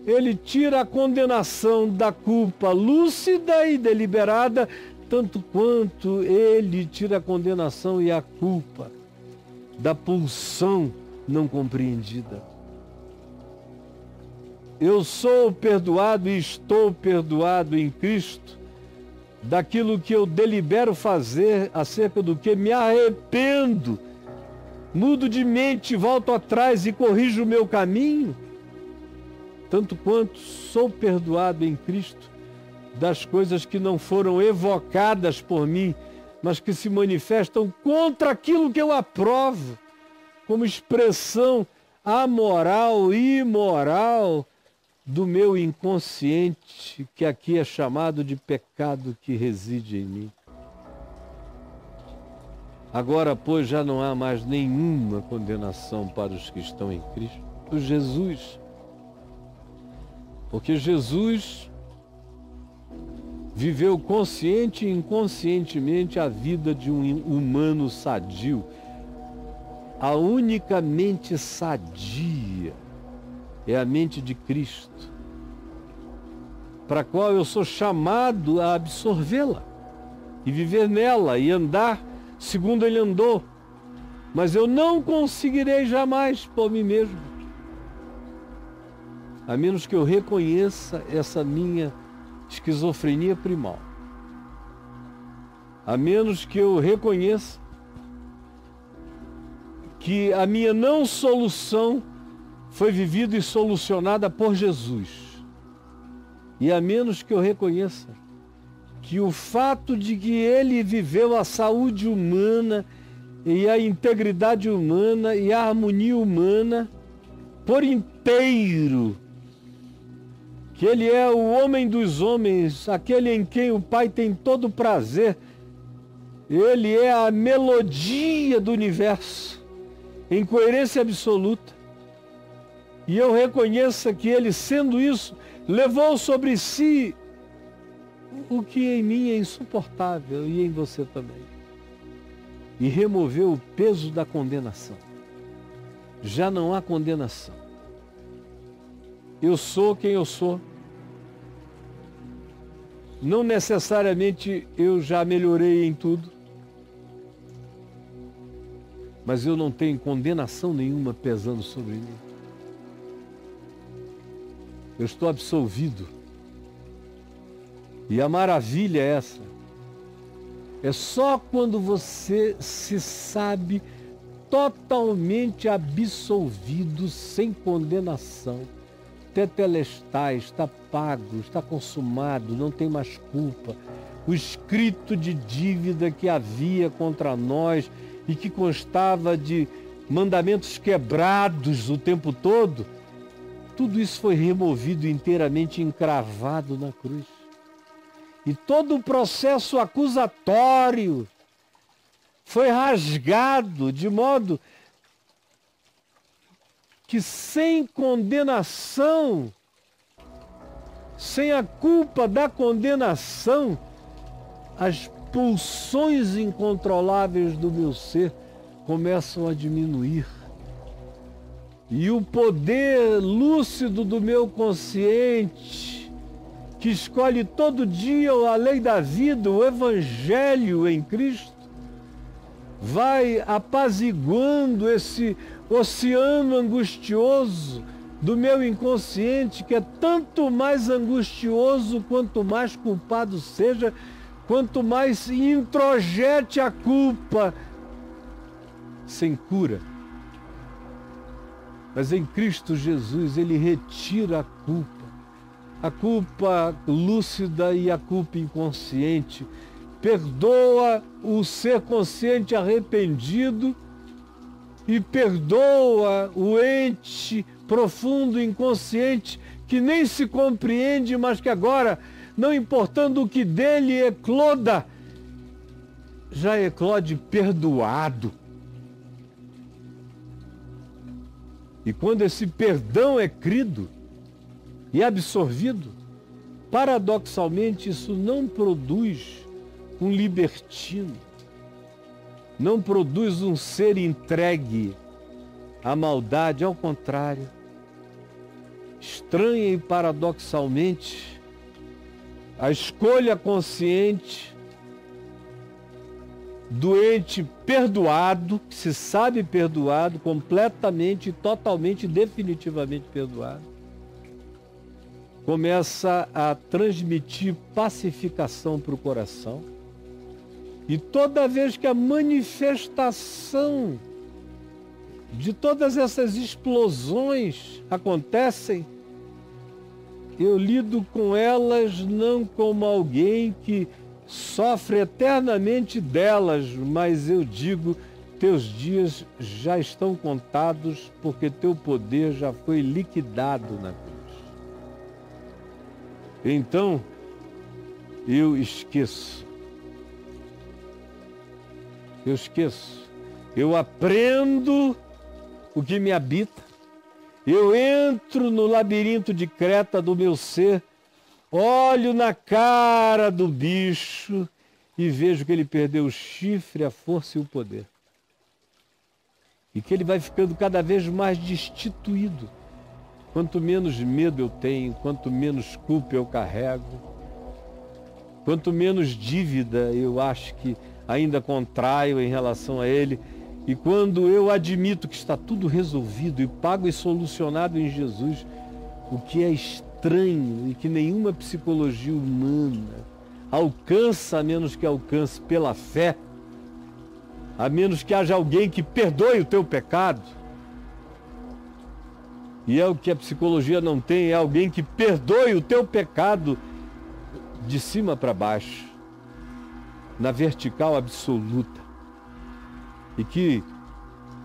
Ele tira a condenação da culpa lúcida e deliberada, tanto quanto ele tira a condenação e a culpa da pulsão não compreendida. Eu sou perdoado e estou perdoado em Cristo daquilo que eu delibero fazer, acerca do que me arrependo, mudo de mente, volto atrás e corrijo o meu caminho, tanto quanto sou perdoado em Cristo das coisas que não foram evocadas por mim, mas que se manifestam contra aquilo que eu aprovo, como expressão amoral e imoral do meu inconsciente, que aqui é chamado de pecado que reside em mim. Agora, pois, já não há mais nenhuma condenação para os que estão em Cristo Jesus, porque Jesus viveu consciente e inconscientemente a vida de um humano sadio. A única mente sadia é a mente de Cristo, para a qual eu sou chamado a absorvê-la e viver nela e andar segundo ele andou, mas eu não conseguirei jamais por mim mesmo, a menos que eu reconheça essa minha esquizofrenia primal, a menos que eu reconheça que a minha não solução foi vivida e solucionada por Jesus, e a menos que eu reconheça que o fato de que ele viveu a saúde humana e a integridade humana e a harmonia humana por inteiro, que ele é o homem dos homens, aquele em quem o Pai tem todo o prazer, ele é a melodia do universo, em coerência absoluta, e eu reconheça que ele, sendo isso, levou sobre si o que em mim é insuportável e em você também, e removeu o peso da condenação. Já não há condenação. Eu sou quem eu sou. Não necessariamente eu já melhorei em tudo, mas eu não tenho condenação nenhuma pesando sobre mim. Eu estou absolvido. E a maravilha é essa. É só quando você se sabe totalmente absolvido, sem condenação, tetelestai, está pago, está consumado, não tem mais culpa. O escrito de dívida que havia contra nós e que constava de mandamentos quebrados o tempo todo, tudo isso foi removido inteiramente, encravado na cruz. E todo o processo acusatório foi rasgado, de modo que sem condenação, sem a culpa da condenação, as pulsões incontroláveis do meu ser começam a diminuir. E o poder lúcido do meu consciente, que escolhe todo dia a lei da vida, o Evangelho em Cristo, vai apaziguando esse oceano angustioso do meu inconsciente, que é tanto mais angustioso quanto mais culpado seja, quanto mais introjete a culpa sem cura. Mas em Cristo Jesus ele retira a culpa lúcida e a culpa inconsciente, perdoa o ser consciente arrependido e perdoa o ente profundo inconsciente que nem se compreende, mas que agora, não importando o que dele ecloda, já eclode perdoado. E quando esse perdão é crido e absorvido, paradoxalmente isso não produz um libertino, não produz um ser entregue à maldade, ao contrário, estranha e paradoxalmente, a escolha consciente do ente perdoado, que se sabe perdoado, completamente, totalmente, definitivamente perdoado, começa a transmitir pacificação para o coração. E toda vez que a manifestação de todas essas explosões acontecem, eu lido com elas não como alguém que sofre eternamente delas, mas eu digo, teus dias já estão contados, porque teu poder já foi liquidado na cruz. Então, eu esqueço. Eu aprendo o que me habita. Eu entro no labirinto de creta do meu ser, olho na cara do bicho e vejo que ele perdeu o chifre, a força e o poder. E que ele vai ficando cada vez mais destituído. Quanto menos medo eu tenho, quanto menos culpa eu carrego, quanto menos dívida eu acho que ainda contraio em relação a ele, e quando eu admito que está tudo resolvido e pago e solucionado em Jesus, o que é estranho e que nenhuma psicologia humana alcança, a menos que alcance pela fé, a menos que haja alguém que perdoe o teu pecado. E é o que a psicologia não tem, é alguém que perdoe o teu pecado de cima para baixo, na vertical absoluta, e que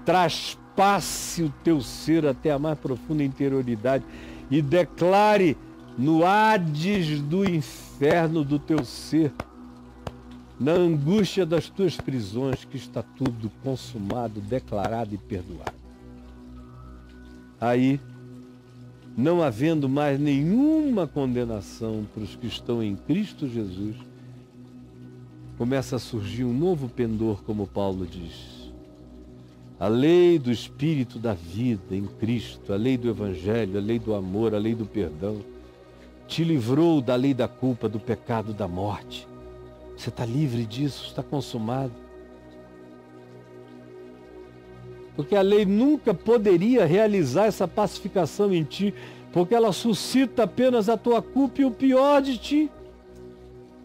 traspasse o teu ser até a mais profunda interioridade e declare no Hades do inferno do teu ser, na angústia das tuas prisões, que está tudo consumado, declarado e perdoado. Aí, não havendo mais nenhuma condenação para os que estão em Cristo Jesus, começa a surgir um novo pendor, como Paulo diz. A lei do Espírito da vida em Cristo, a lei do Evangelho, a lei do amor, a lei do perdão, te livrou da lei da culpa, do pecado, da morte. Você está livre disso, está consumado. Porque a lei nunca poderia realizar essa pacificação em ti, porque ela suscita apenas a tua culpa e o pior de ti.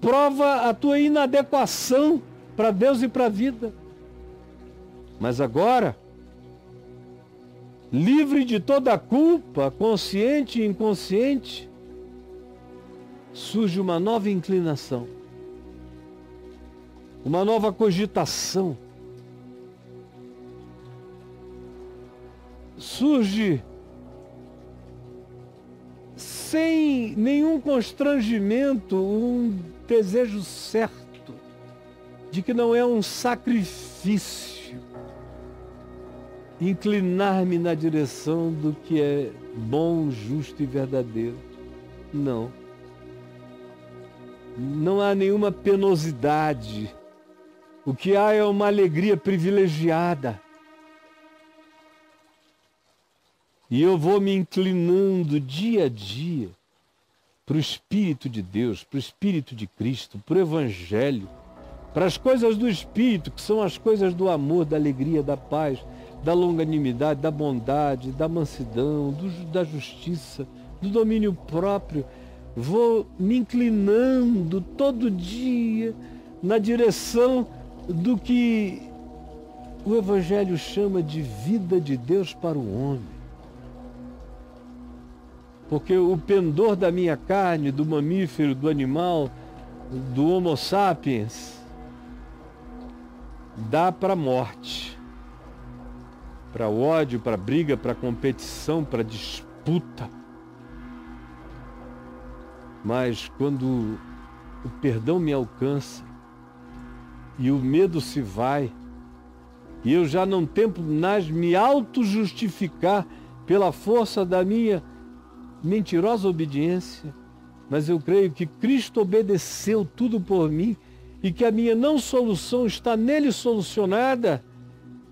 Prova a tua inadequação para Deus e para a vida. Mas agora, livre de toda a culpa, consciente e inconsciente, surge uma nova inclinação, uma nova cogitação. Surge sem nenhum constrangimento um desejo certo de que não é um sacrifício inclinar-me na direção do que é bom, justo e verdadeiro. Não. Não há nenhuma penosidade. O que há é uma alegria privilegiada. E eu vou me inclinando dia a dia para o Espírito de Deus, para o Espírito de Cristo, para o Evangelho, para as coisas do Espírito, que são as coisas do amor, da alegria, da paz, da longanimidade, da bondade, da mansidão, da justiça, do domínio próprio. Vou me inclinando todo dia na direção do que o Evangelho chama de vida de Deus para o homem. Porque o pendor da minha carne, do mamífero, do animal, do Homo sapiens, dá para a morte, para o ódio, para a briga, para a competição, para a disputa. Mas quando o perdão me alcança e o medo se vai, e eu já não tento mais me auto-justificar pela força da minha mentirosa obediência, mas eu creio que Cristo obedeceu tudo por mim e que a minha não solução está nele solucionada,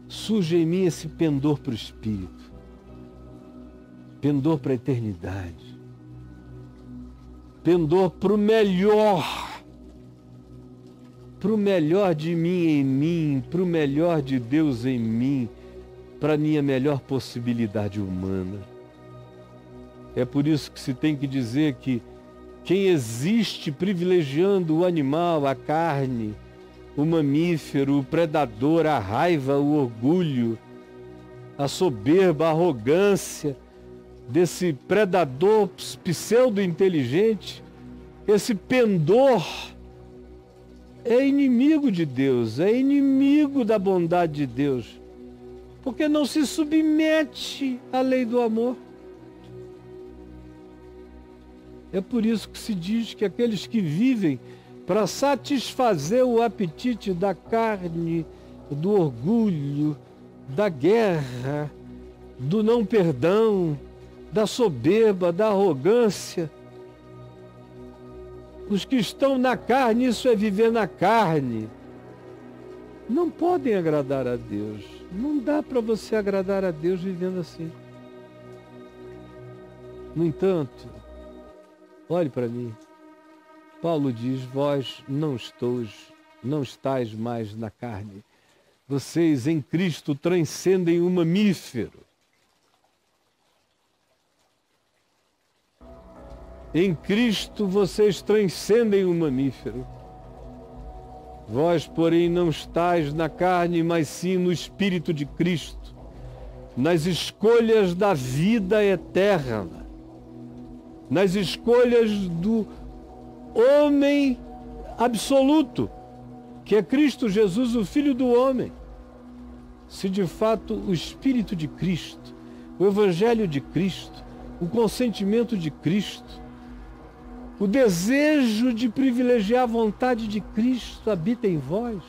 surge em mim esse pendor para o Espírito. pendor para a eternidade, pendor para o melhor de mim em mim, para o melhor de Deus em mim, para a minha melhor possibilidade humana. É por isso que se tem que dizer que quem existe privilegiando o animal, a carne, o mamífero, o predador, a raiva, o orgulho, a soberba, a arrogância desse predador pseudo-inteligente, esse pendor é inimigo de Deus, é inimigo da bondade de Deus, porque não se submete à lei do amor. É por isso que se diz que aqueles que vivem para satisfazer o apetite da carne, do orgulho, da guerra, do não perdão, da soberba, da arrogância, os que estão na carne, isso é viver na carne, não podem agradar a Deus. Não dá para você agradar a Deus vivendo assim. No entanto, olhe para mim. Paulo diz, vós não estáis mais na carne. Vocês em Cristo transcendem o mamífero. Em Cristo vocês transcendem o mamífero. Vós, porém, não estáis na carne, mas sim no Espírito de Cristo, nas escolhas da vida eterna, nas escolhas do homem absoluto, que é Cristo Jesus, o Filho do homem. Se de fato o Espírito de Cristo, o Evangelho de Cristo, o consentimento de Cristo, o desejo de privilegiar a vontade de Cristo habita em vós,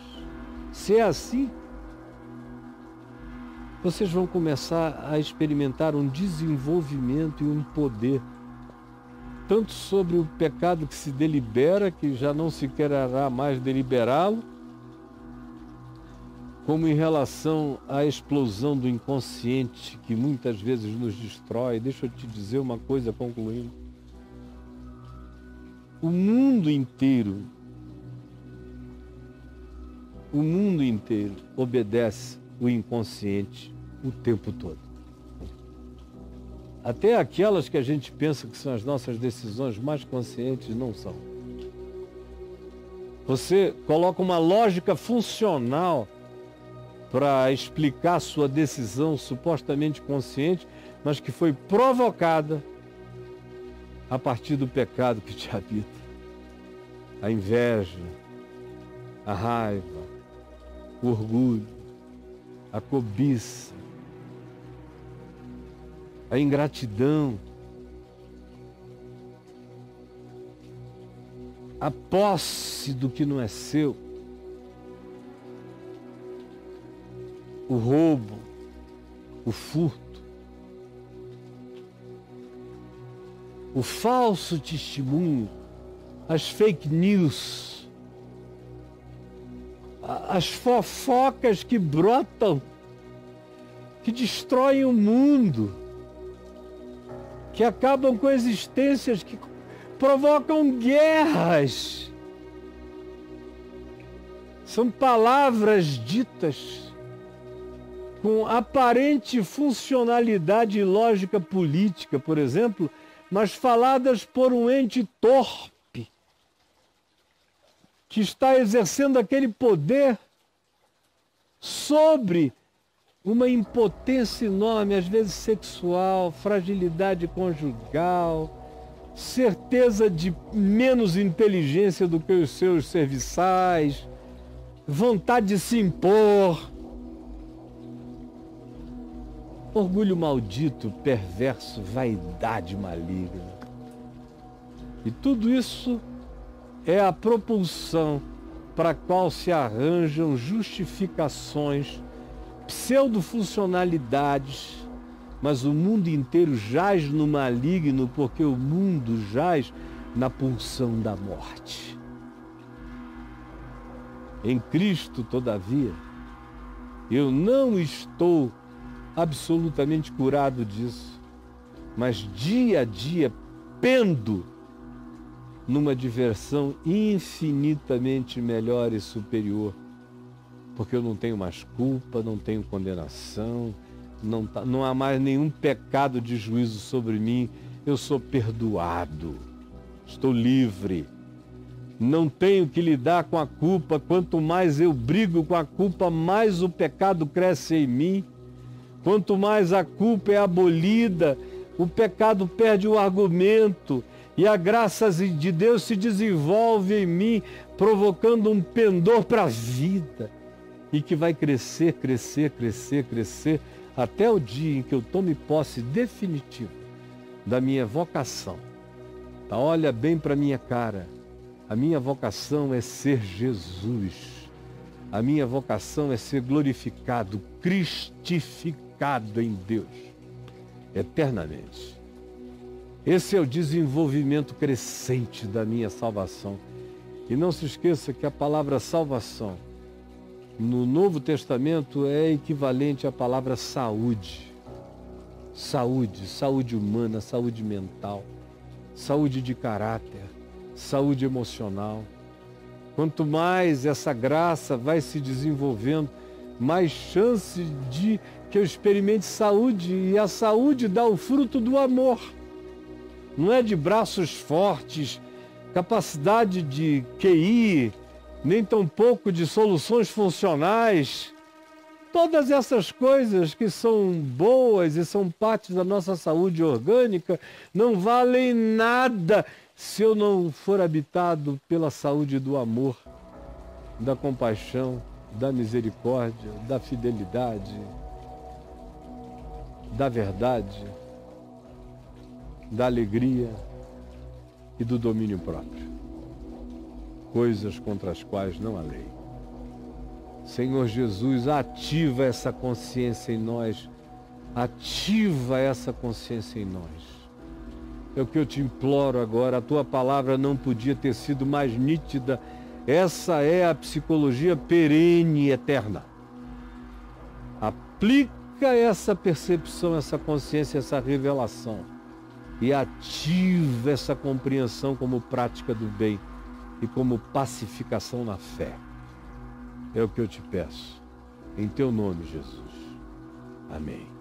se é assim, vocês vão começar a experimentar um desenvolvimento e um poder, tanto sobre o pecado que se delibera, que já não se quererá mais deliberá-lo, como em relação à explosão do inconsciente, que muitas vezes nos destrói. Deixa eu te dizer uma coisa concluindo. O mundo inteiro obedece o inconsciente o tempo todo. Até aquelas que a gente pensa que são as nossas decisões mais conscientes não são. Você coloca uma lógica funcional para explicar sua decisão supostamente consciente, mas que foi provocada a partir do pecado que te habita. A inveja, a raiva, o orgulho, a cobiça, a ingratidão, a posse do que não é seu, o roubo, o furto, o falso testemunho, as fake news, as fofocas que brotam, que destroem o mundo, que acabam com existências, que provocam guerras. São palavras ditas com aparente funcionalidade e lógica política, por exemplo, mas faladas por um ente torpe, que está exercendo aquele poder sobre uma impotência enorme, às vezes sexual, fragilidade conjugal, certeza de menos inteligência do que os seus serviçais, vontade de se impor, orgulho maldito, perverso, vaidade maligna. E tudo isso é a propulsão para a qual se arranjam justificações, pseudo-funcionalidades, mas o mundo inteiro jaz no maligno, porque o mundo jaz na pulsão da morte. Em Cristo, todavia, eu não estou absolutamente curado disso, mas dia a dia pendo numa diversão infinitamente melhor e superior, porque eu não tenho mais culpa, não tenho condenação, não há mais nenhum pecado de juízo sobre mim, eu sou perdoado, estou livre, não tenho que lidar com a culpa. Quanto mais eu brigo com a culpa, mais o pecado cresce em mim. Quanto mais a culpa é abolida, o pecado perde o argumento e a graça de Deus se desenvolve em mim, provocando um pendor para a vida e que vai crescer, crescer, crescer, crescer, até o dia em que eu tome posse definitiva da minha vocação. Tá? Olha bem para minha cara. A minha vocação é ser Jesus. A minha vocação é ser glorificado, cristificado em Deus, eternamente. Esse é o desenvolvimento crescente da minha salvação. E não se esqueça que a palavra salvação, no Novo Testamento, é equivalente à palavra saúde. Saúde, saúde humana, saúde mental, saúde de caráter, saúde emocional. Quanto mais essa graça vai se desenvolvendo, mais chance de que eu experimente saúde, e a saúde dá o fruto do amor. Não é de braços fortes, capacidade de QI, nem tampouco de soluções funcionais. Todas essas coisas que são boas e são parte da nossa saúde orgânica não valem nada se eu não for habitado pela saúde do amor, da compaixão, da misericórdia, da fidelidade, da verdade, da alegria e do domínio próprio. Coisas contra as quais não há lei. Senhor Jesus, ativa essa consciência em nós. Ativa essa consciência em nós. É o que eu te imploro agora. A tua palavra não podia ter sido mais nítida. Essa é a psicologia perene e eterna. Aplica essa percepção, essa consciência, essa revelação. E ativa essa compreensão como prática do bem e como pacificação na fé. É o que eu te peço. Em teu nome, Jesus. Amém.